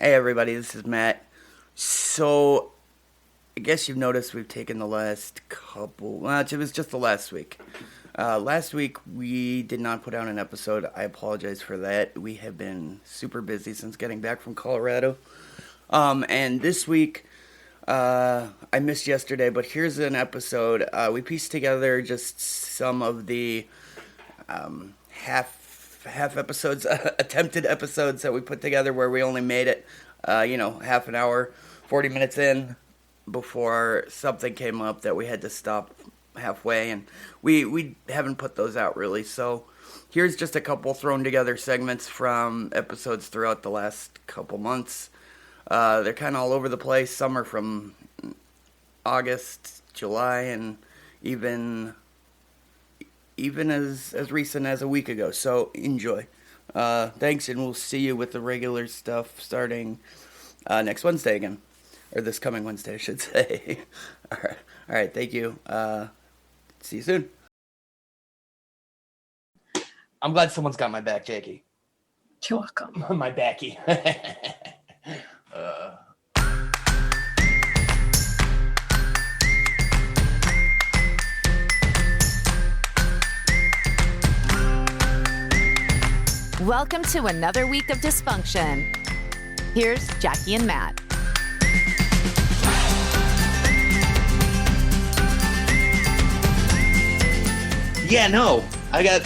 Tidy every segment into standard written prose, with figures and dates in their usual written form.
Hey everybody, this is Matt. So, I guess you've noticed we've taken the last couple. Well, it was just the last week. Last week we did not put out an episode. I apologize for that. We have been super busy since getting back from Colorado. And this week, I missed yesterday, but here's an episode. We pieced together just some of the half episodes, attempted episodes that we put together where we only made it, half an hour, 40 minutes in before something came up that we had to stop halfway, and we haven't put those out really. So here's just a couple thrown together segments from episodes throughout the last couple months. They're kind of all over the place. Some are from August, July, and even as recent as a week ago. So enjoy. Thanks, and we'll see you with the regular stuff starting next Wednesday again, or this coming Wednesday, I should say. All right. Thank you. See you soon. I'm glad someone's got my back, Jackie. You're welcome. My backy. Welcome to another week of dysfunction. Here's Jackie and Matt. Yeah, no. I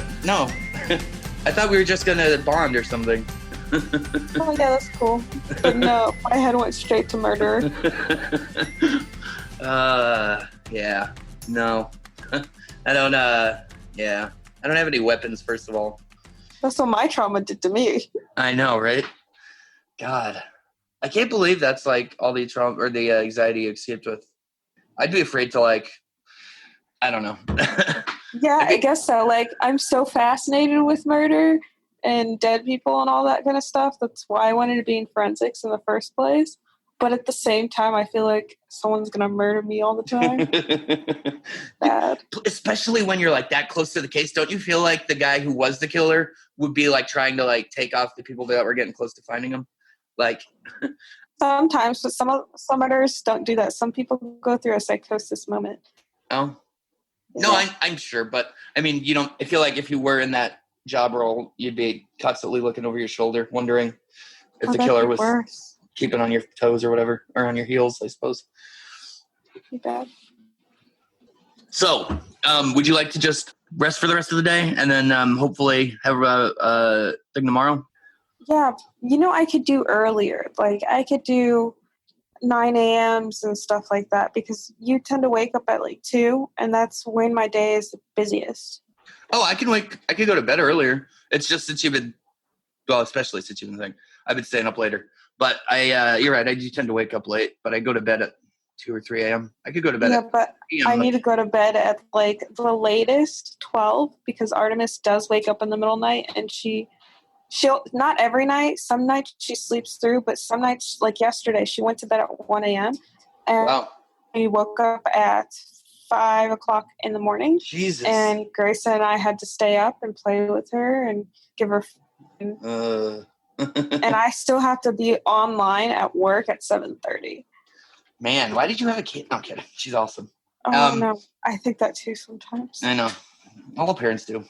thought we were just gonna bond or something. Oh yeah, that's cool. But no, my head went straight to murder. Yeah. No. I don't have any weapons, first of all. That's what my trauma did to me. I know, right? God. I can't believe that's like all the trauma or the anxiety you escaped with. I'd be afraid to I don't know. Yeah, I guess so. Like, I'm so fascinated with murder and dead people and all that kind of stuff. That's why I wanted to be in forensics in the first place. But at the same time, I feel like someone's going to murder me all the time. Bad. Especially when you're that close to the case. Don't you feel like the guy who was the killer would be trying to take off the people that were getting close to finding him? Sometimes, but some murderers don't do that. Some people go through a psychosis moment. Oh. No, I'm sure, but I mean, I feel like if you were in that job role, you'd be constantly looking over your shoulder, wondering if the killer was keeping on your toes or whatever, or on your heels, I suppose. Too bad. So, would you like to just rest for the rest of the day and then hopefully have a thing tomorrow? Yeah, I could do earlier. I could do 9 a.m.s and stuff like that because you tend to wake up at 2, and that's when my day is the busiest. Oh, I could go to bed earlier. It's just since especially since you've been I've been staying up later. But you're right, I do tend to wake up late, but I go to bed at 2 or 3 a.m. I could go to bed at 3 but I need to go to bed at the latest 12 because Artemis does wake up in the middle of the night, and she'll not every night. Some nights she sleeps through, but some nights, like yesterday, she went to bed at 1 a.m. and wow. we woke up at 5 o'clock in the morning. Jesus. And Grace and I had to stay up and play with her and give her. And I still have to be online at work at 7:30. Man, why did you have a kid? No, I'm kidding. She's awesome. Oh no, I think that too sometimes. I know. All the parents do.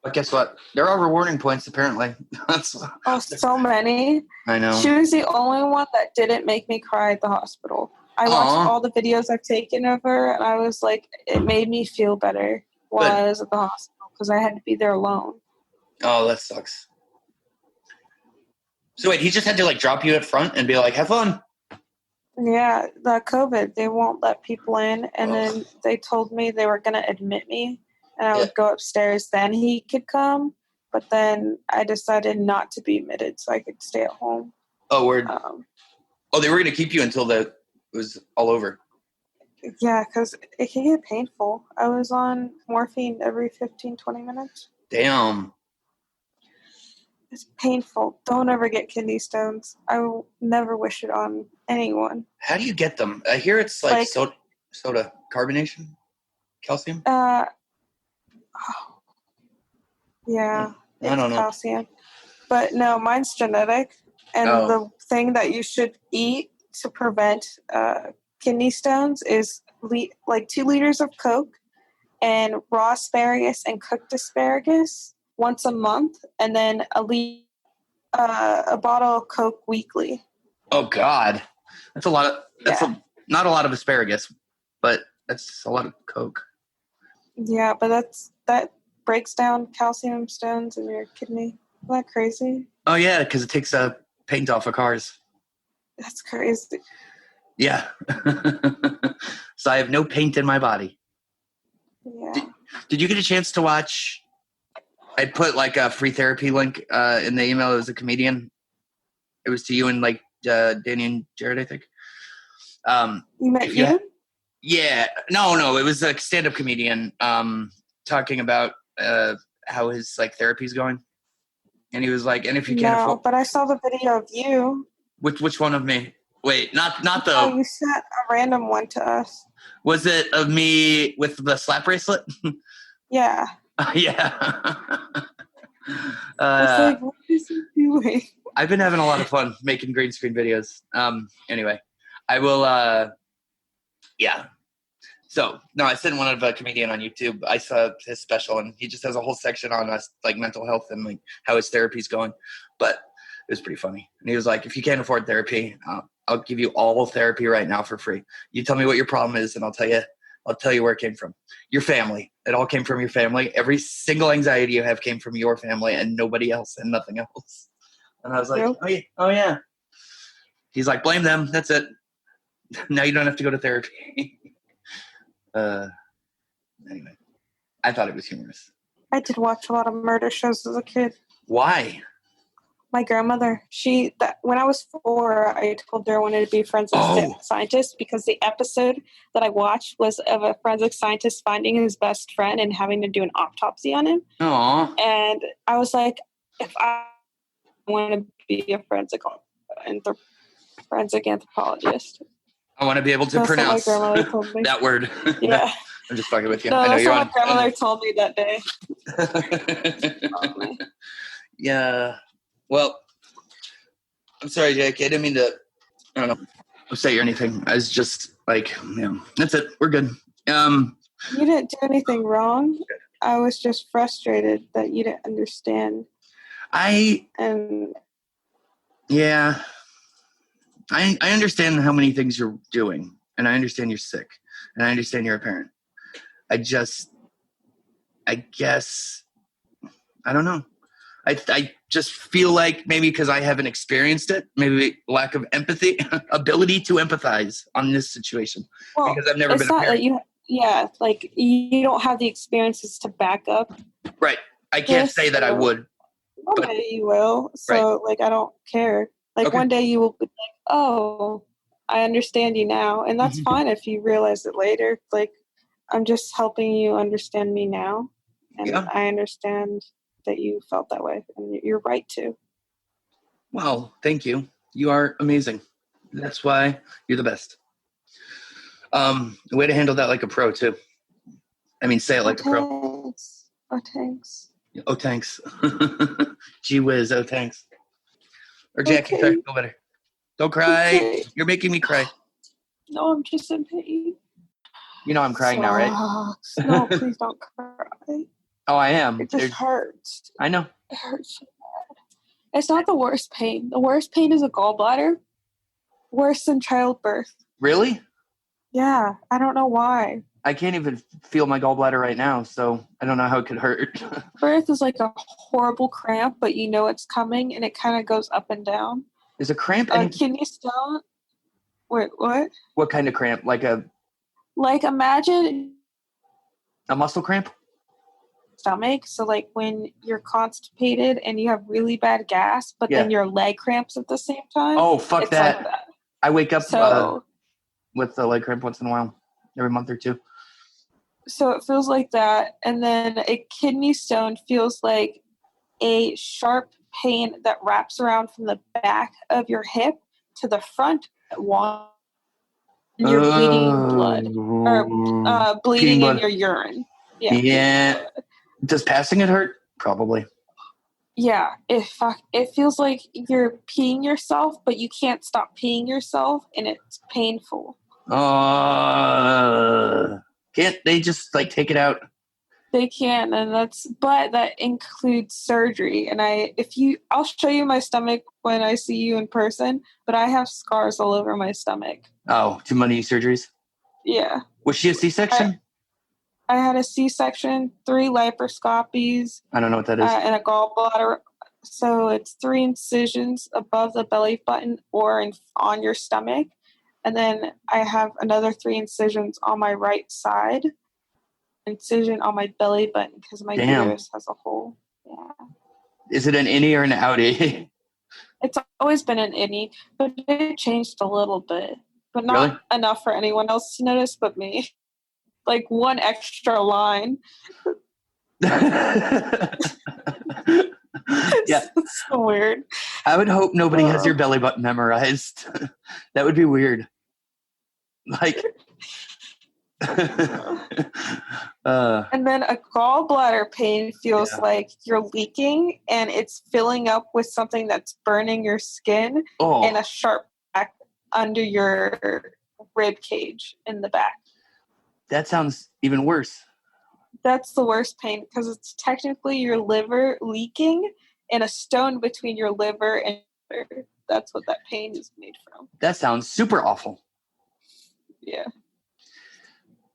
But guess what? There are rewarding points, apparently. So many. I know. She was the only one that didn't make me cry at the hospital. I watched all the videos I've taken of her, and I was like, it made me feel better while I was at the hospital because I had to be there alone. Oh, that sucks. So wait, he just had to drop you up front and be like, have fun? Yeah, the COVID, they won't let people in, and then they told me they were going to admit me. And I would go upstairs, then he could come. But then I decided not to be admitted so I could stay at home. Oh, word. They were going to keep you until it was all over. Yeah, because it can get painful. I was on morphine every 15, 20 minutes. Damn. It's painful. Don't ever get kidney stones. I will never wish it on anyone. How do you get them? I hear it's soda carbonation? Calcium? Yeah, I don't know. Calcium. But no, mine's genetic, And the thing that you should eat to prevent kidney stones is 2 liters of Coke and raw asparagus and cooked asparagus once a month, and then a bottle of Coke weekly. Oh God, that's a lot of. That's not a lot of asparagus, but that's a lot of Coke. Yeah, but that breaks down calcium stones in your kidney. Isn't that crazy? Oh yeah, because it takes paint off of cars. That's crazy. Yeah. So I have no paint in my body. Yeah. Did you get a chance to watch? I put like a free therapy link in the email. It was a comedian. It was to you and like Danny and Jared, I think. You met you? Yeah. No. It was a stand-up comedian talking about how his like therapy's going. And he was like, and if you can't afford... but I saw the video of you. Which one of me? Wait, not the... Oh, you sent a random one to us. Was it of me with the slap bracelet? Yeah. Yeah. I was like, what is he doing? I've been having a lot of fun making green screen videos. Anyway, I will... yeah. So, no, I sent one of a comedian on YouTube. I saw his special, and he just has a whole section on us, like mental health and like how his therapy's going. But it was pretty funny. And he was like, if you can't afford therapy, I'll give you all therapy right now for free. You tell me what your problem is, and I'll tell you where it came from. Your family. It all came from your family. Every single anxiety you have came from your family and nobody else and nothing else. And I was like, oh yeah. He's like, blame them. That's it. Now you don't have to go to therapy. Anyway, I thought it was humorous. I did watch a lot of murder shows as a kid. Why? My grandmother, when I was 4, I told her I wanted to be a forensic scientist because the episode that I watched was of a forensic scientist finding his best friend and having to do an autopsy on him. Aww. And I was like, if I want to be a forensic anthropologist. I want to be able to pronounce that word. Yeah. I'm just fucking with you. No, I know that's what my grandmother told me that day. Yeah. Well, I'm sorry, Jake. I didn't mean to, I don't know, upset you or anything. I was just like, that's it. We're good. You didn't do anything wrong. I was just frustrated that you didn't understand. Yeah. I understand how many things you're doing, and I understand you're sick, and I understand you're a parent. I guess, I don't know. I just feel like maybe because I haven't experienced it, maybe lack of empathy, ability to empathize on this situation. Well, because I've never been a parent. You don't have the experiences to back up. Right. I can't say that I would. One day you will. So, I don't care. One day you will be like, oh, I understand you now. And that's fine if you realize it later. I'm just helping you understand me now. And I understand that you felt that way. And you're right to. Well, thank you. You are amazing. That's why you're the best. Way to handle that like a pro, too. I mean, say it like a pro. Oh, thanks. Oh, thanks. Gee whiz, oh, thanks. Or Jackie, sorry, feel better. Don't cry. Okay. You're making me cry. No, I'm just in pain. You know I'm crying now, right? No, please don't cry. Oh, I am. It just hurts. I know. It hurts so bad. It's not the worst pain. The worst pain is a gallbladder. Worse than childbirth. Really? Yeah. I don't know why. I can't even feel my gallbladder right now, so I don't know how it could hurt. Birth is like a horrible cramp, but you know it's coming, and it kind of goes up and down. Is a cramp? Kidney stone? Wait, what? What kind of cramp? Imagine a muscle cramp? Stomach. So when you're constipated and you have really bad gas, but then your leg cramps at the same time. Oh, fuck that. Like that. I wake up with the leg cramp once in a while, every month or two. So it feels like that. And then a kidney stone feels like a sharp pain that wraps around from the back of your hip to the front one. And you're bleeding blood. Or bleeding in your urine. Yeah. Does passing it hurt? Probably. Yeah, it feels like you're peeing yourself, but you can't stop peeing yourself, and it's painful. Can't they just like take it out? They can, but that includes surgery. And I'll show you my stomach when I see you in person, but I have scars all over my stomach. Oh, too many surgeries? Yeah. Was she a C-section? I had a C-section, 3 laparoscopies. I don't know what that is. And a gallbladder. So it's 3 incisions above the belly button or on your stomach. And then I have another 3 incisions on my right side. Incision on my belly button because my uterus has a hole. Yeah. Is it an innie or an outie? It's always been an innie, but it changed a little bit. But not enough for anyone else to notice but me. Like 1 extra line. Yeah. It's so weird. I would hope nobody has your belly button memorized. That would be weird. Like... and then a gallbladder pain feels like you're leaking and it's filling up with something that's burning your skin and a sharp back under your rib cage in the back. That sounds even worse. That's the worst pain because it's technically your liver leaking and a stone between your liver and your liver. That's what that pain is made from. That sounds super awful. Yeah.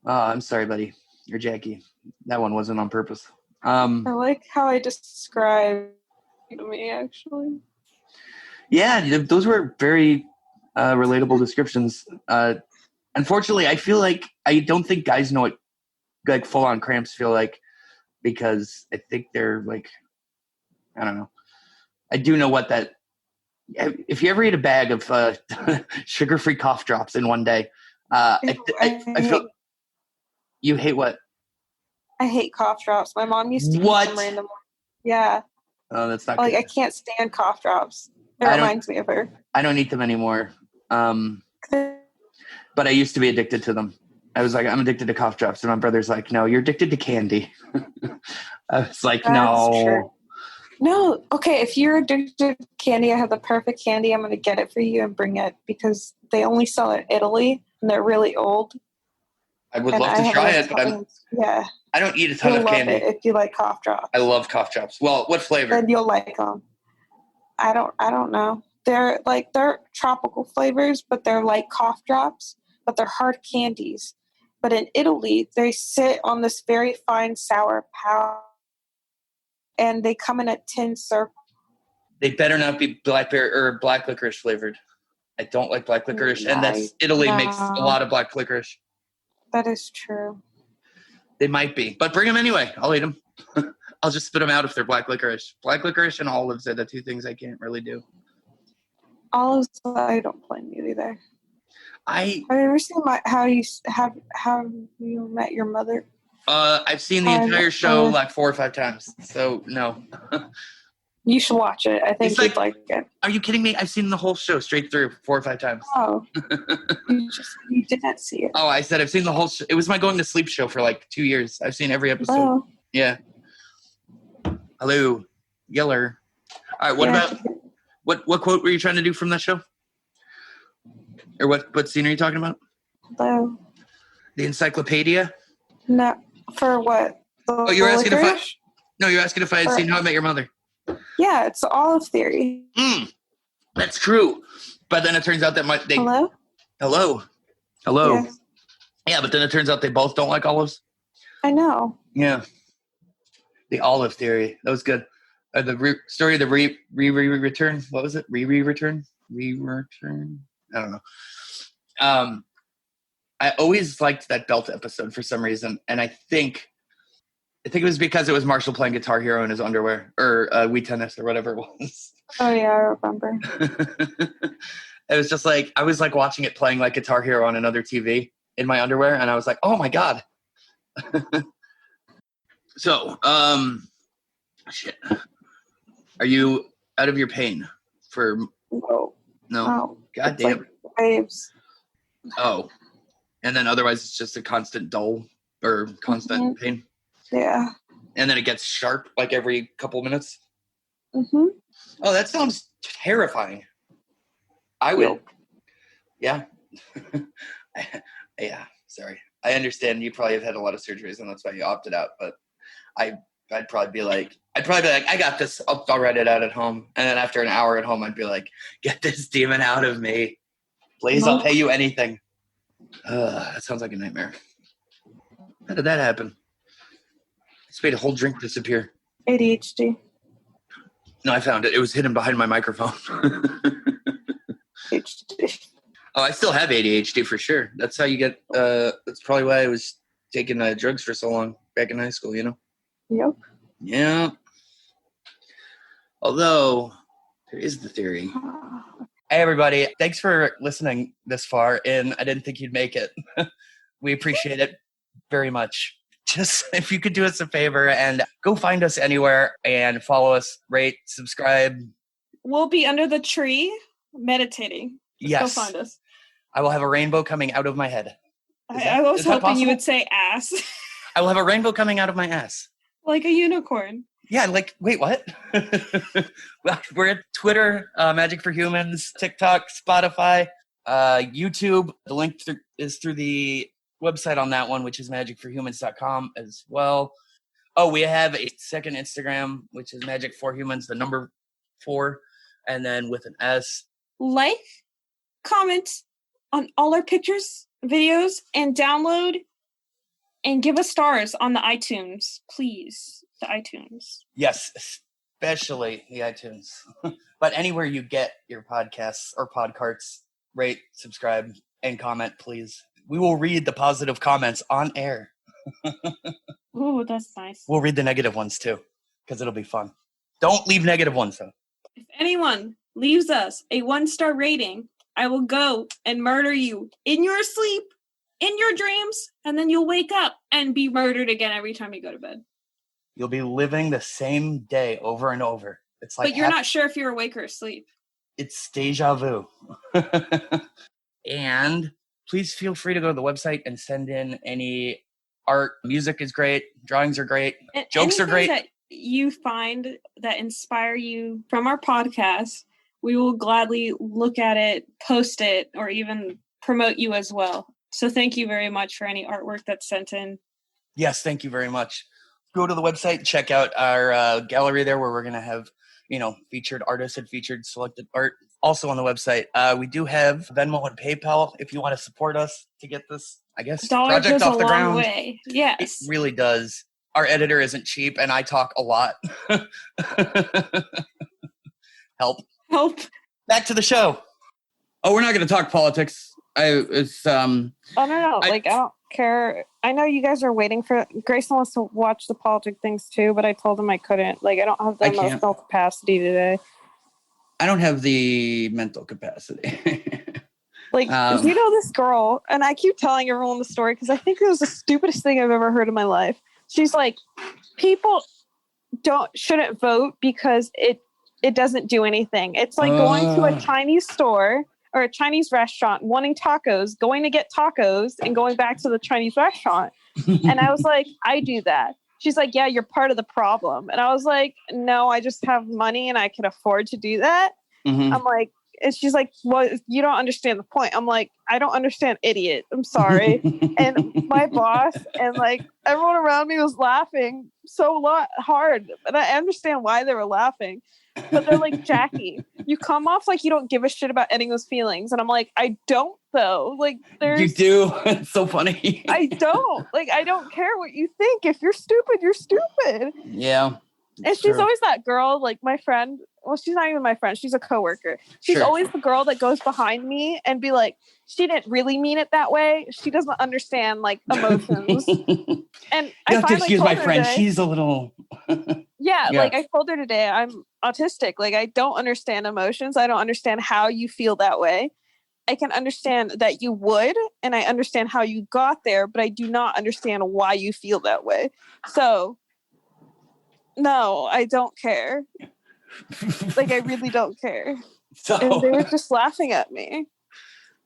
Oh, I'm sorry, buddy. You're Jackie. That one wasn't on purpose. I like how I described to me, actually. Yeah, those were very relatable descriptions. Unfortunately, I feel like I don't think guys know what like full-on cramps feel like because I think they're like, I don't know. I do know what that. If you ever eat a bag of sugar-free cough drops in one day, I feel. You hate what? I hate cough drops. My mom used to eat them randomly. Yeah. Oh, that's not like good. I can't stand cough drops. It reminds me of her. I don't eat them anymore. But I used to be addicted to them. I was like, I'm addicted to cough drops. And my brother's like, no, you're addicted to candy. I was like, no. True. No. Okay, if you're addicted to candy, I have the perfect candy. I'm going to get it for you and bring it because they only sell it in Italy and they're really old. I would love to try it, but I don't eat a ton of candy. Love it if you like cough drops. I love cough drops. Well, what flavor? Then you'll like them. I don't know. They're tropical flavors, but they're like cough drops, but they're hard candies. But in Italy, they sit on this very fine sour powder, and they come in a tin circle. They better not be blackberry or black licorice flavored. I don't like black licorice, and that's Italy makes a lot of black licorice. That is true. They might be, but bring them anyway. I'll eat them. I'll just spit them out if they're black licorice. Black licorice and olives are the 2 things I can't really do. Olives, I don't blame you either. Have you ever seen How You Met Your Mother? I've seen the entire show like 4 or 5 times. So no. You should watch it. I think you'd like it. Are you kidding me? I've seen the whole show straight through 4 or 5 times. Oh. You didn't see it. Oh, I said I've seen the whole show. It was my going to sleep show for like 2 years. I've seen every episode. Oh. Yeah. Hello. Yeller. All right, what quote were you trying to do from that show? Or what scene are you talking about? Hello. The encyclopedia? No. For what? You're asking you're asking if I had seen How I Met Your Mother. Yeah, it's Olive Theory. That's true. But then it turns out that Hello? Yes. Yeah, but then it turns out they both don't like olives. I know. Yeah. The Olive Theory. That was good. The story of the return. What was it? Return? Re-return? I don't know. I always liked that belt episode for some reason. And I think it was because it was Marshall playing Guitar Hero in his underwear or Wii Tennis or whatever it was. Oh, yeah, I remember. It was just like, I was like watching it playing like Guitar Hero on another TV in my underwear. And I was like, oh my God. So, shit. Are you out of your pain for... No. No? God damn. Like waves. Oh. And then otherwise it's just a constant dull or constant pain? Yeah. And then it gets sharp like every couple minutes? Mm-hmm. Oh, that sounds terrifying. I would. Yep. Yeah. Yeah. Sorry. I understand you probably have had a lot of surgeries and that's why you opted out. But I'd probably be like, I got this. I'll write it out at home. And then after an hour at home, I'd be like, get this demon out of me. Please, I'll pay you anything. That sounds like a nightmare. How did that happen? It's made a whole drink disappear. ADHD. No, I found it. It was hidden behind my microphone. ADHD. Oh, I still have ADHD for sure. That's how you get, that's probably why I was taking drugs for so long back in high school, you know? Yep. Yeah. Although, there is the theory. Hey, everybody. Thanks for listening this far, and I didn't think you'd make it. We appreciate it very much. Just if you could do us a favor and go find us anywhere and follow us, rate, subscribe. We'll be under the tree meditating. Just Yes. Go find us. I will have a rainbow coming out of my head. I was hoping you would say ass. I will have a rainbow coming out of my ass. Like a unicorn. Yeah, like, wait, what? Well, we're at Twitter, Magic for Humans, TikTok, Spotify, YouTube. The link is through the website on that one, which is magicforhumans.com as well. Oh, we have a second Instagram, which is Magic for Humans, the number 4, and then with an S. Like, comment on all our pictures, videos, and download, and give us stars on the iTunes, please. The iTunes. Yes, especially the iTunes. But anywhere you get your podcasts or podcarts, rate, subscribe, and comment, please. We will read the positive comments on air. Ooh, that's nice. We'll read the negative ones too, because it'll be fun. Don't leave negative ones though. If anyone leaves us a 1-star rating, I will go and murder you in your sleep, in your dreams, and then you'll wake up and be murdered again every time you go to bed. You'll be living the same day over and over. It's like, but you're not sure if you're awake or asleep. It's deja vu. And please feel free to go to the website and send in any art. Music is great. Drawings are great. And jokes are great. That you find that inspire you from our podcast, we will gladly look at it, post it, or even promote you as well. So thank you very much for any artwork that's sent in. Yes, thank you very much. Go to the website, check out our gallery there where we're going to have, featured artists and featured selected art. Also on the website, we do have Venmo and PayPal if you want to support us to get this, I guess, project off the ground. Way. Yes. It really does. Our editor isn't cheap and I talk a lot. Help. Back to the show. Oh, we're not going to talk politics. Oh, no. I don't care. I know you guys are waiting for Grayson wants to watch the politic things too, but I told him I couldn't. I don't have the emotional capacity today. I don't have the mental capacity. This girl, and I keep telling everyone the story because I think it was the stupidest thing I've ever heard in my life. She's like, people shouldn't vote because it doesn't do anything. It's like going to a Chinese store or a Chinese restaurant, wanting tacos, going to get tacos, and going back to the Chinese restaurant. And I was like, I do that. She's like, yeah, you're part of the problem. And I was like, no, I just have money and I can afford to do that. Mm-hmm. I'm like, and she's like, well, you don't understand the point. I'm like, I don't understand, idiot. I'm sorry. And my boss and everyone around me was laughing hard. And I understand why they were laughing. But they're like, Jackie, you come off like you don't give a shit about anyone's feelings. And I'm like, I don't though. You do. It's so funny. I don't. I don't care what you think. If you're stupid, you're stupid. Yeah. And she's always that girl, my friend. Well, she's not even my friend. She's a coworker. She's always the girl that goes behind me and be like, she didn't really mean it that way. She doesn't understand emotions. And you have to excuse my friend. Today, she's a little. yeah. I told her today I'm autistic. I don't understand emotions. I don't understand how you feel that way. I can understand that you would, and I understand how you got there, but I do not understand why you feel that way. So, no, I don't care. I really don't care. So and they were just laughing at me.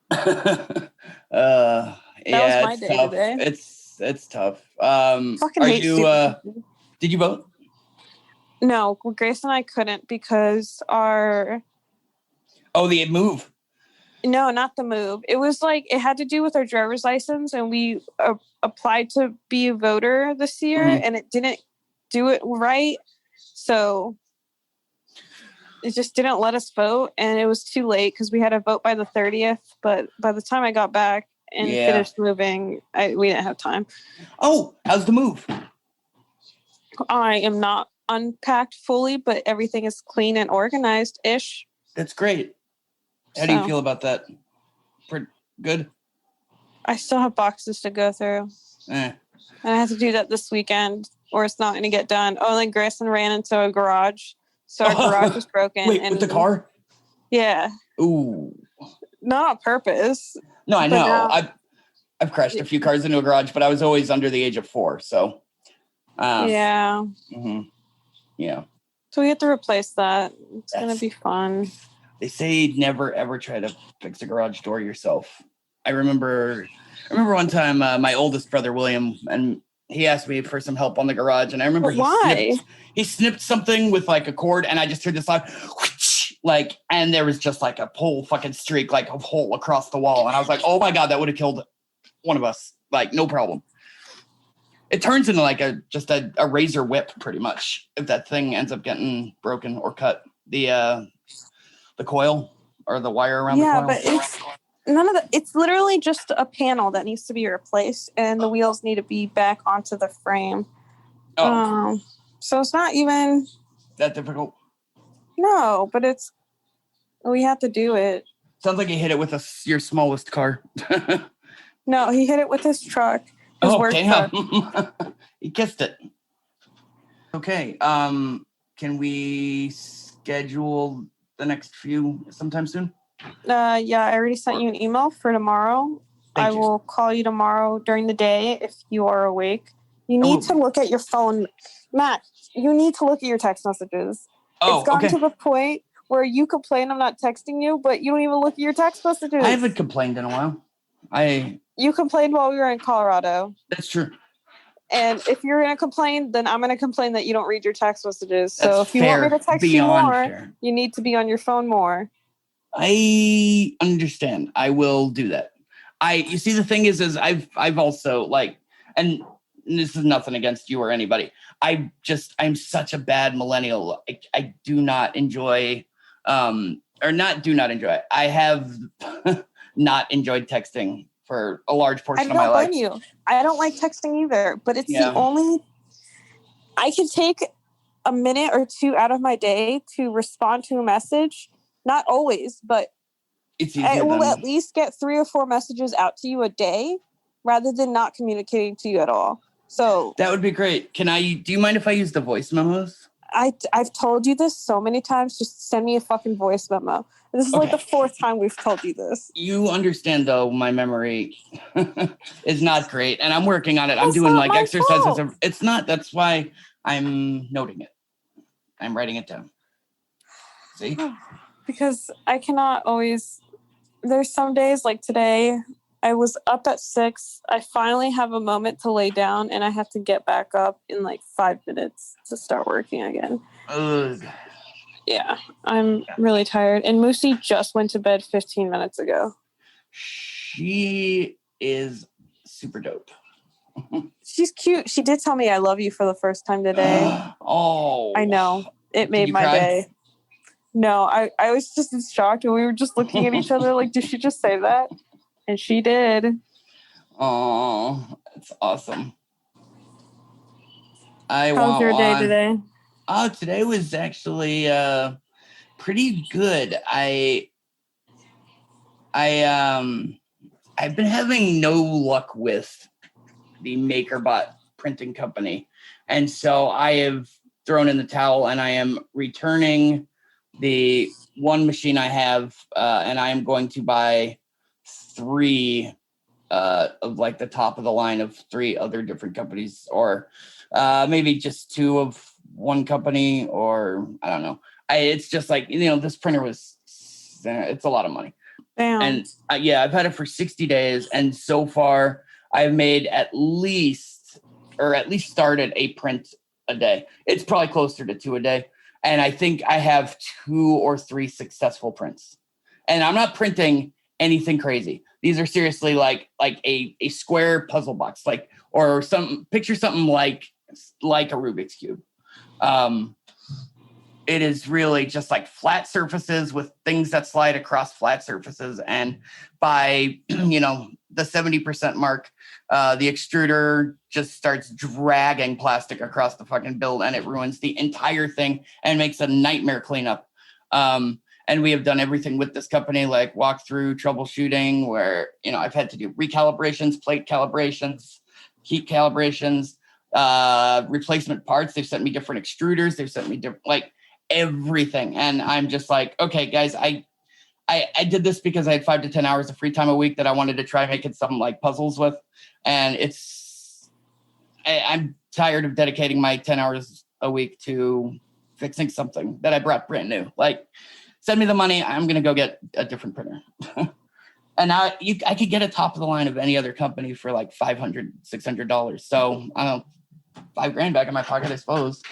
That was my day tough. today. It's tough. Fucking are you? Did you vote? No, Grace and I couldn't because our... Oh, the move. No, not the move. It was like, it had to do with our driver's license, and we applied to be a voter this year, and it didn't do it right. So it just didn't let us vote, and it was too late because we had to vote by the 30th. But by the time I got back and finished moving, we didn't have time. Oh, how's the move? I am not unpacked fully, but everything is clean and organized-ish. That's great. How do you feel about that? Pretty good? I still have boxes to go through. And I have to do that this weekend, or it's not going to get done. Oh, and then Grayson ran into a garage. So our garage was broken. Wait, with the car? Yeah. Ooh. Not on purpose. No, I know. I've crashed a few cars into a garage, but I was always under the age of 4, so. Yeah. Mm-hmm. Yeah. So we have to replace that. It's going to be fun. They say never ever try to fix a garage door yourself. I remember one time my oldest brother William, and he asked me for some help on the garage, and I remember he snipped something with like a cord, and I just heard this loud like, and there was just like a whole fucking streak, like a hole across the wall, and I was like, oh my god, that would have killed one of us, like no problem. It turns into like a razor whip pretty much if that thing ends up getting broken or cut. The coil or the wire around the coil. Yeah, but it's none of the. It's literally just a panel that needs to be replaced, and the wheels need to be back onto the frame. Oh, so it's not even that difficult. No, but we have to do it. Sounds like he hit it with your smallest car. No, he hit it with his truck. Damn! He kissed it. Okay. Can we schedule the next few sometime soon? Yeah, I already sent you an email for tomorrow. I will call you tomorrow during the day if you are awake. You need to look at your phone. Matt, you need to look at your text messages. It's gone to the point where you complain I'm not texting you, but you don't even look at your text messages. I haven't complained in a while. You complained while we were in Colorado. That's true. And if you're going to complain, then I'm going to complain that you don't read your text messages. So if you want me to text you more, you need to be on your phone more. I understand. I will do that. You see, the thing is I've also like, and this is nothing against you or anybody. I'm such a bad millennial. I do not enjoy, I have not enjoyed texting for a large portion of my life. I don't like texting either, but it's the only... I can take a minute or two out of my day to respond to a message. Not always, but I will at least get 3 or 4 messages out to you a day rather than not communicating to you at all. So that would be great. Do you mind if I use the voice memos? I've told you this so many times. Just send me a fucking voice memo. This is like the 4th time we've told you this. You understand, though, my memory is not great, and I'm working on it. I'm doing like exercises. It's not. That's why I'm noting it. I'm writing it down. See? Because I cannot always. There's some days like today. I was up at 6. I finally have a moment to lay down, and I have to get back up in like 5 minutes to start working again. Ugh. Yeah, I'm really tired. And Moosey just went to bed 15 minutes ago. She is super dope. She's cute. She did tell me I love you for the first time today. Oh. I know. It made my day. No, I was just shocked, and we were just looking at each other like, did she just say that? And she did. Oh, that's awesome. How's your day today? Oh, today was actually pretty good. I've been having no luck with the MakerBot printing company, and so I have thrown in the towel, and I am returning the one machine I have, and I am going to buy 3 of like the top of the line of 3 other different companies, or maybe just 2 of one company, or I don't know. It's just like, this printer it's a lot of money. Damn. And I've had it for 60 days, and so far I've made at least started a print a day. It's probably closer to 2 a day. And I think I have 2 or 3 successful prints. And I'm not printing anything crazy. These are seriously like a square puzzle box, or picture something like a Rubik's Cube. It is really just like flat surfaces with things that slide across flat surfaces. And by, the 70% mark, the extruder just starts dragging plastic across the fucking build, and it ruins the entire thing and makes a nightmare cleanup. And we have done everything with this company, like walkthrough, troubleshooting, where, I've had to do recalibrations, plate calibrations, heat calibrations, replacement parts. They've sent me different extruders. They've sent me everything. And I'm just like, okay, guys, I did this because I had 5 to 10 hours of free time a week that I wanted to try making something like puzzles with. And I'm tired of dedicating my 10 hours a week to fixing something that I brought brand new. Send me the money. I'm going to go get a different printer. And now I could get a top of the line of any other company for like $500, $600. So I don't know, $5,000 back in my pocket, I suppose.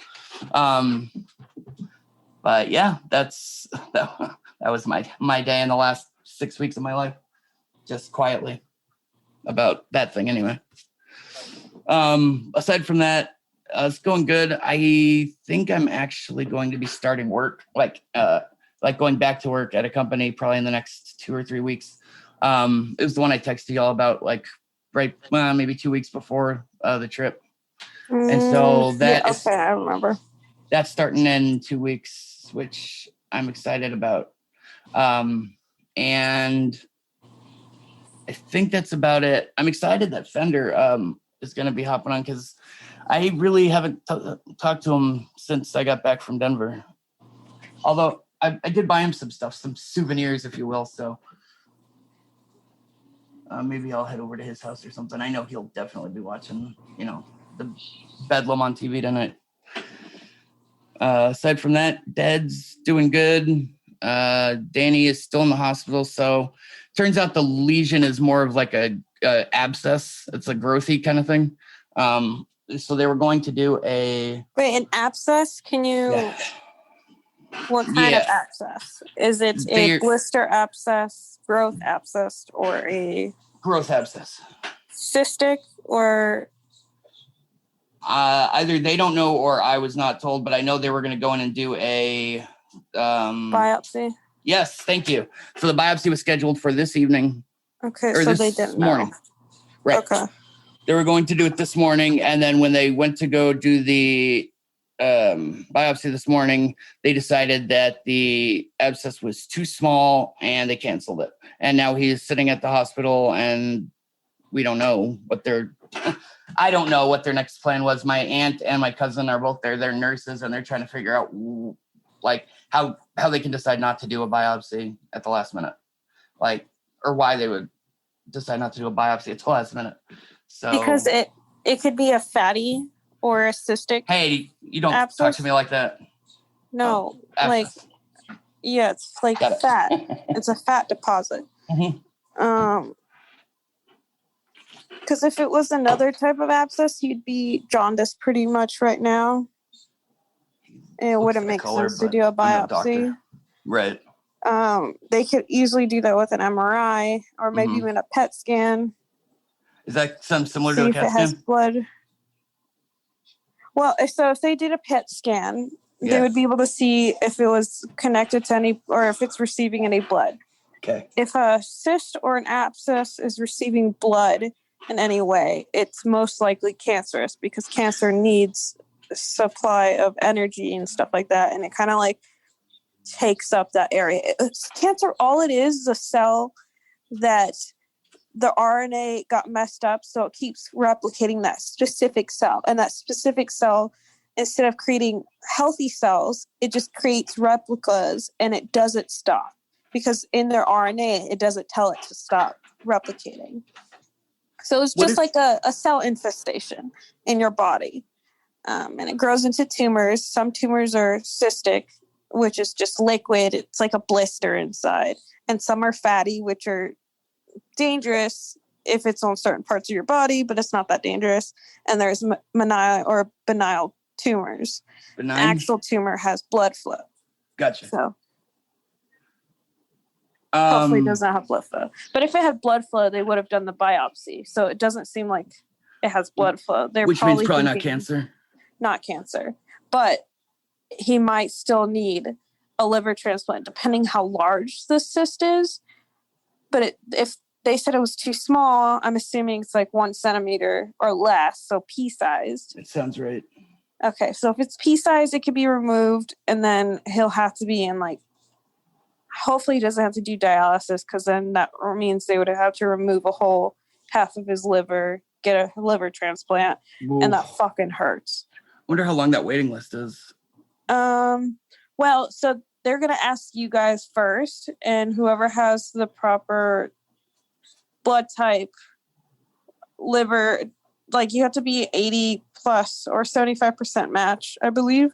But yeah, that was my day in the last 6 weeks of my life, just quietly about that thing anyway. Aside from that, it's going good. I think I'm actually going to be starting work, going back to work at a company probably in the next 2 or 3 weeks. It was the one I texted y'all about maybe 2 weeks before the trip. And so I remember. That's starting in 2 weeks, which I'm excited about. And I think that's about it. I'm excited that Fender is going to be hopping on, because I really haven't talked to him since I got back from Denver. Although I did buy him some stuff, some souvenirs, if you will. So maybe I'll head over to his house or something. I know he'll definitely be watching, the Bedlam on TV tonight. Aside from that, Dad's doing good. Danny is still in the hospital. So turns out the lesion is more of like a abscess. It's a growthy kind of thing. So they were going to do an abscess? Can you... Yeah. What kind of abscess? Is it a blister abscess, growth abscess, or a... Growth abscess. Cystic, or... Either they don't know or I was not told, but I know they were going to go in and do a... biopsy? Yes, thank you. So the biopsy was scheduled for this evening. Okay, so they didn't morning. Know. Right. Okay. They were going to do it this morning, and then when they went to go do the biopsy this morning, they decided that the abscess was too small and they canceled it. And now he's sitting at the hospital, and we don't know what I don't know what their next plan was. My aunt and my cousin are both there. They're nurses, and they're trying to figure out how they can decide not to do a biopsy at the last minute, or why they would decide not to do a biopsy at the last minute. So because it could be a fatty or a cystic. Hey, you don't abscess. Talk to me like that. No, abscess. It's like fat. It's a fat deposit. Mm-hmm. Because if it was another type of abscess, you'd be jaundiced pretty much right now. And it wouldn't make sense to do a biopsy. Right. They could easily do that with an MRI or maybe even a PET scan. Is that something similar to a CAT scan? Has blood. Well, if they did a PET scan, they would be able to see if it was connected to any, or if it's receiving any blood. Okay. If a cyst or an abscess is receiving blood in any way, it's most likely cancerous, because cancer needs a supply of energy and stuff like that, and it kind of takes up that area. Cancer, all it is a cell that the RNA got messed up, so it keeps replicating that specific cell. And that specific cell, instead of creating healthy cells, it just creates replicas, and it doesn't stop. Because in their RNA, it doesn't tell it to stop replicating. So it's just like a cell infestation in your body. And it grows into tumors. Some tumors are cystic, which is just liquid. It's like a blister inside. And some are fatty, which are dangerous if it's on certain parts of your body, but it's not that dangerous. And there's benign tumors. Benign? An actual tumor has blood flow. Gotcha. So hopefully it does not have blood flow. But if it had blood flow, they would have done the biopsy. So it doesn't seem like it has blood flow. Which means probably not cancer. Not cancer. But he might still need a liver transplant, depending how large the cyst is. But if they said it was too small, I'm assuming it's like 1 centimeter or less, so pea-sized. It sounds right. Okay, so if it's pea-sized, it could be removed, and then he'll have to be in like, hopefully he doesn't have to do dialysis, because then that means they would have to remove a whole half of his liver, get a liver transplant, and that fucking hurts. Wonder how long that waiting list is. Well, so they're going to ask you guys first, and whoever has the proper blood type, liver, like you have to be 80 plus or 75% match, I believe.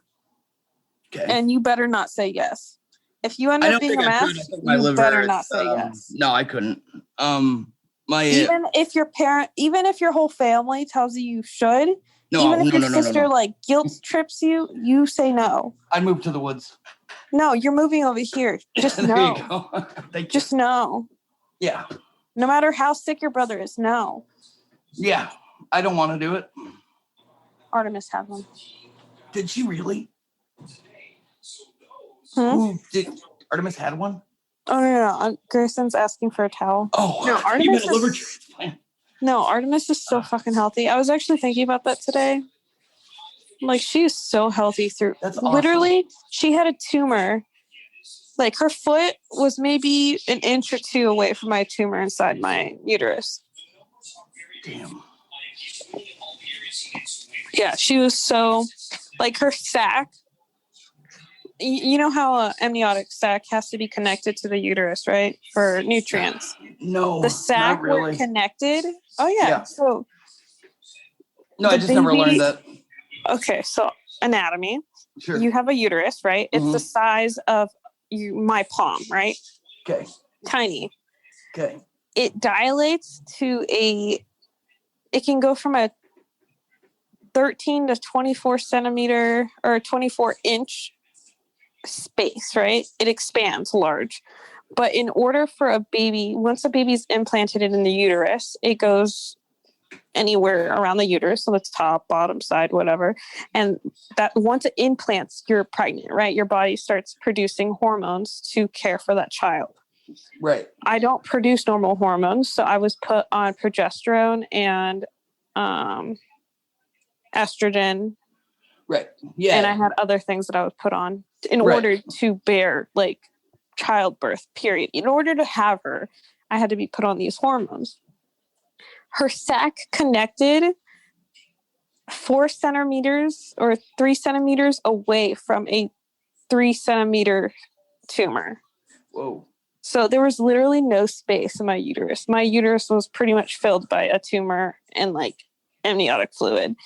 Okay. And you better not say yes. If you end up being a match, you better not say yes. No, I couldn't. Even if your whole family tells you should, even if your sister like guilt trips you, you say no. I'd move to the woods. No, you're moving over here. Just there no. You go. Thank you. Just no. Yeah. No matter how sick your brother is, no. Yeah, I don't want to do it. Artemis had one. Did she really? Did Artemis had one? Oh, no. Grayson's asking for a towel. Oh, no, Artemis a liver transplant. No, Artemis is so fucking healthy. I was actually thinking about that today. Like, she is so healthy through. That's awesome. Literally, she had a tumor. Like, her foot was maybe an inch or two away from my tumor inside my uterus. Damn. Yeah, she was so... Like, her sac... You know how an amniotic sac has to be connected to the uterus, right? For nutrients. No, the sac not really. were connected. Oh, yeah. So... No, I just never learned that. Okay, so anatomy. Sure. You have a uterus, right? It's the size of my palm, right? Okay. Tiny. Okay. It dilates to it can go from a 13 to 24 centimeter or 24 inch space, right? It expands large. But in order for a baby, once a baby's implanted in the uterus, it goes anywhere around the uterus, so the top, bottom, side, whatever. And that once it implants, you're pregnant, right? Your body starts producing hormones to care for that child. Right. I don't produce normal hormones, so I was put on progesterone and estrogen. Right. Yeah. And I had other things that I was put on in order to bear like childbirth, period. In order to have her, I had to be put on these hormones. Her sac connected 4 centimeters or 3 centimeters away from a 3 centimeter tumor. Whoa. So there was literally no space in my uterus. My uterus was pretty much filled by a tumor and like amniotic fluid.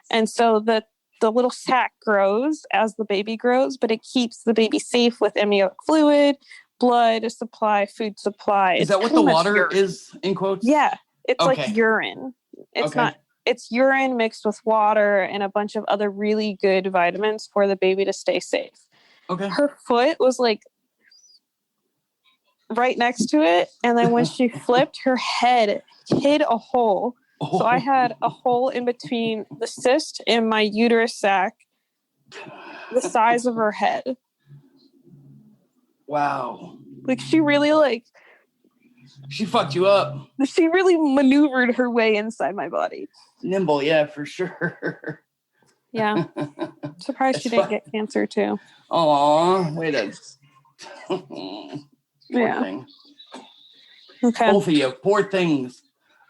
And so the little sac grows as the baby grows, but it keeps the baby safe with amniotic fluid, blood supply, food supply. Is that what the water is, in quotes? Yeah. It's like urine. It's not, it's urine mixed with water and a bunch of other really good vitamins for the baby to stay safe. Okay. Her foot was like right next to it. And then when she flipped, her head hid a hole. Oh. So I had a hole in between the cyst and my uterus sac, the size of her head. Wow. Like she really she fucked you up. She really maneuvered her way inside my body. Nimble, yeah, for sure. Yeah. Surprised she didn't get cancer too. Aw, wait a... Yeah. Thing. Okay. Both of you, poor things.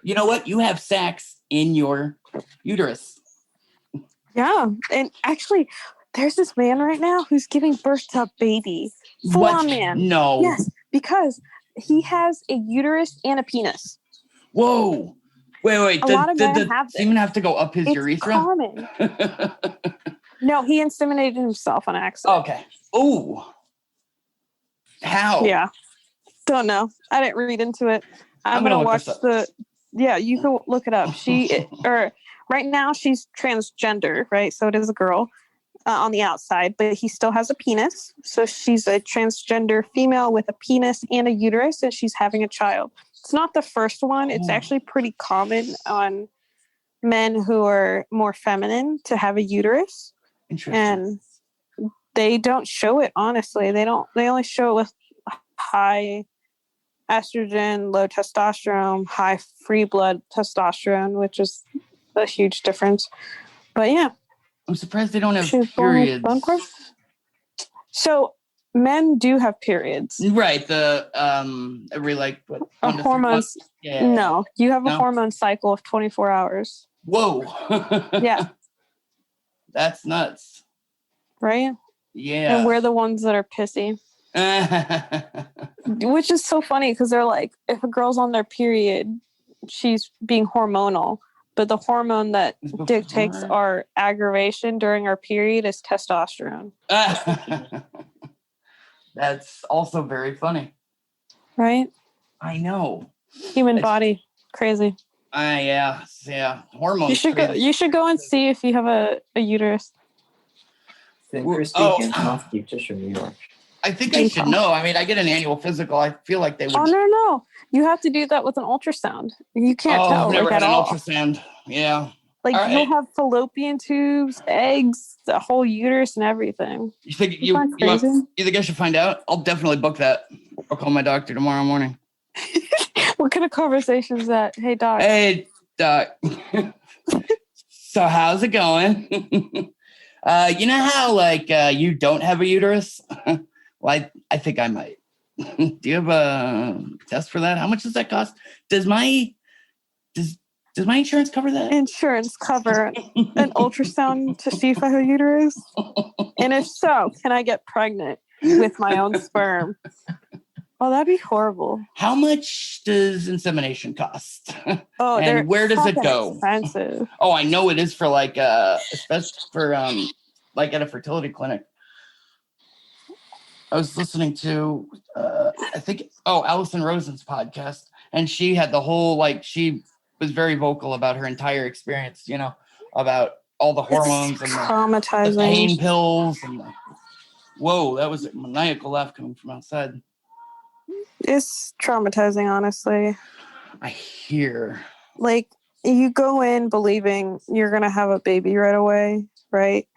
You know what? You have sacs in your uterus. Yeah. And actually, there's this man right now who's giving birth to a baby. Full-on man. No. Yes, because he has a uterus and a penis. Whoa. Wait. A lot of men have this. Does he even have to go up his urethra? Common. No, he inseminated himself on accident. Okay. Ooh. How? Yeah. Don't know. I didn't read into it. I'm going to watch Yeah, you can look it up. Right now she's transgender, right? So it is a girl. on the outside, but he still has a penis. So she's a transgender female with a penis and a uterus, and she's having a child. It's not the first one. It's actually pretty common on men who are more feminine to have a uterus. Interesting. And they don't show it, honestly. They only show it with high estrogen, low testosterone, high free blood testosterone, which is a huge difference. But yeah. I'm surprised they don't have periods. So men do have periods. Right. The every like what, hormones. Yeah. No, you have a hormone cycle of 24 hours. Whoa. Yeah. That's nuts. Right? Yeah. And we're the ones that are pissy. Which is so funny because they're like, if a girl's on their period, she's being hormonal. But the hormone that dictates our aggravation during our period is testosterone. That's also very funny. Right? I know. Human body. Crazy. Yeah. Hormones. You should go and see if you have a uterus. Speaking off just from New York. I think they should know. I mean, I get an annual physical. I feel like they would. Oh, no. You have to do that with an ultrasound. You can't tell. I've never had at an all. Ultrasound. Yeah. Like, you'll have fallopian tubes, eggs, the whole uterus and everything. You think you think I should find out? I'll definitely book that. I'll call my doctor tomorrow morning. What kind of conversation is that? Hey, doc. Hey, doc. So how's it going? You know how, like, you don't have a uterus? Well, I think I might. Do you have a test for that? How much does that cost? Does my insurance cover that? Insurance cover an ultrasound to see if I have a uterus? And if so, can I get pregnant with my own sperm? Oh, that'd be horrible. How much does insemination cost? Oh, and where does it go? Expensive. Oh, I know it is for like especially for like at a fertility clinic. I was listening to I think Allison Rosen's podcast, and she had the whole, like, she was very vocal about her entire experience, you know, about all the hormones and the pain pills and whoa, that was a maniacal laugh coming from outside. It's traumatizing, honestly. I hear. Like, you go in believing you're going to have a baby right away, right?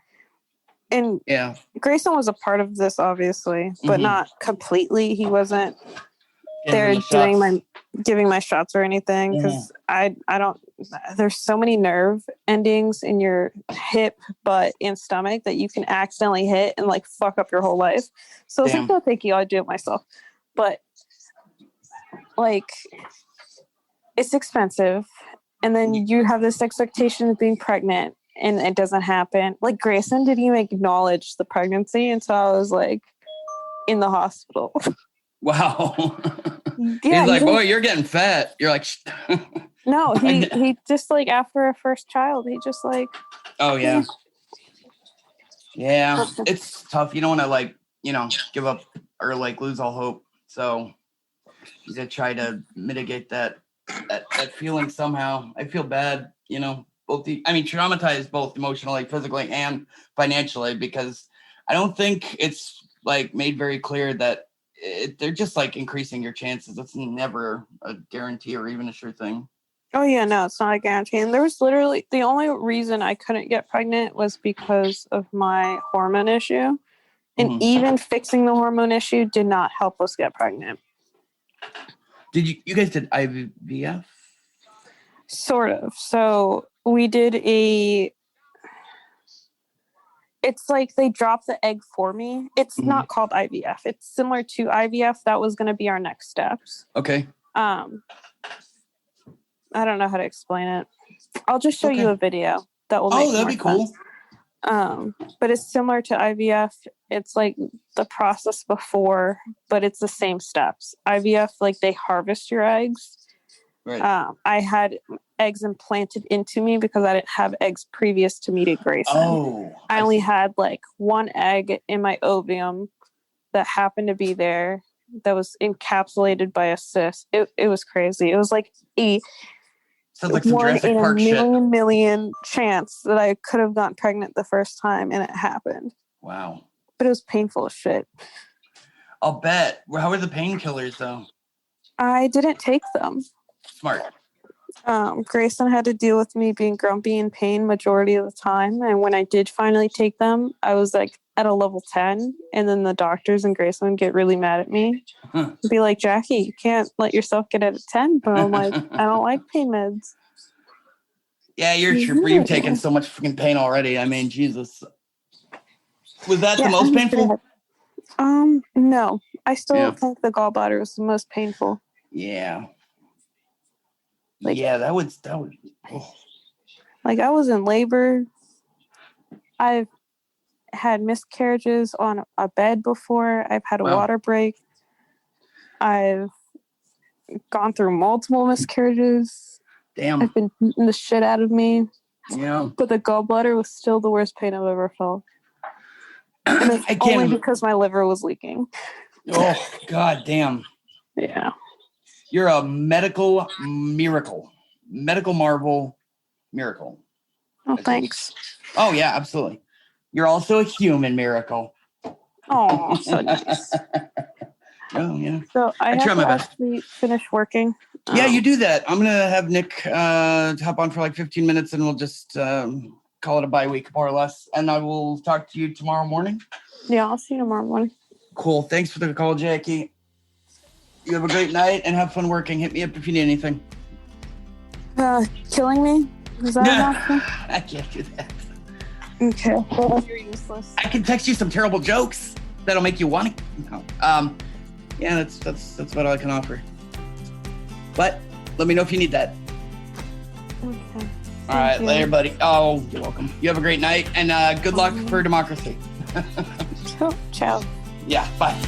And yeah, Grayson was a part of this, obviously, but not completely. He wasn't there giving my shots or anything, because I don't. There's so many nerve endings in your hip, butt, and stomach that you can accidentally hit and like fuck up your whole life. So I was like, no, thank you, I'll do it myself. But like, it's expensive, and then you have this expectation of being pregnant, and it doesn't happen. Like, Grayson didn't even acknowledge the pregnancy until I was like in the hospital. Wow. Yeah, he's like, boy, you're getting fat. You're like, no, he just, like, after a first child, he just like, oh yeah. Yeah, it's tough. You don't want to, like, you know, give up or like lose all hope. So you gotta try to mitigate that feeling somehow. I feel bad, you know, traumatized both emotionally, physically, and financially, because I don't think it's like made very clear that they're just like increasing your chances. It's never a guarantee or even a sure thing. Oh yeah, no, it's not a guarantee. And there was literally, the only reason I couldn't get pregnant was because of my hormone issue. And even fixing the hormone issue did not help us get pregnant. Did you guys did IVF? Sort of. So we did it's like they dropped the egg for me. It's not called IVF. It's similar to IVF. That was going to be our next steps. Okay. I don't know how to explain it. I'll just show you a video that will make that'd be cool. But it's similar to IVF. It's like the process before, but it's the same steps. IVF, like, they harvest your eggs. Right. I had eggs implanted into me because I didn't have eggs previous to meeting Grayson. I only had like one egg in my ovum that happened to be there that was encapsulated by a cyst. It was crazy. It was like Sounds like some one Jurassic in a Park shit. million chance that I could have gotten pregnant the first time, and it happened. Wow. But it was painful as shit. I'll bet. How are the painkillers, though? I didn't take them. Smart. Grayson had to deal with me being grumpy and pain majority of the time. And when I did finally take them, I was like at a level 10. And then the doctors and Grayson would get really mad at me. Be like, Jackie, you can't let yourself get at a 10. But I'm like, I don't like pain meds. Yeah, you're a trooper. You've taken so much freaking pain already. I mean, Jesus. Was that the most painful? No. I still think the gallbladder was the most painful. Yeah. Like, that would. Oh. Like, I was in labor. I've had miscarriages on a bed before. I've had a water break. I've gone through multiple miscarriages. Damn. I've been beating the shit out of me. Yeah. But the gallbladder was still the worst pain I've ever felt. And it's only because my liver was leaking. Oh, God damn. Yeah. You're a medical miracle. Medical marvel miracle. Oh, thanks. Oh, yeah, absolutely. You're also a human miracle. Oh, so nice. Oh, yeah. So I have to actually finish working. Yeah, you do that. I'm going to have Nick hop on for like 15 minutes and we'll just call it a bye week, more or less. And I will talk to you tomorrow morning. Yeah, I'll see you tomorrow morning. Cool. Thanks for the call, Jackie. You have a great night and have fun working. Hit me up if you need anything. Killing me? Is that an option? I can't do that. Okay. Well, you're useless. I can text you some terrible jokes that'll make you want to. No. Yeah, that's what I can offer. But let me know if you need that. Okay. All right, later, buddy. Oh, you're welcome. You have a great night and good luck for democracy. Ciao. Yeah, bye.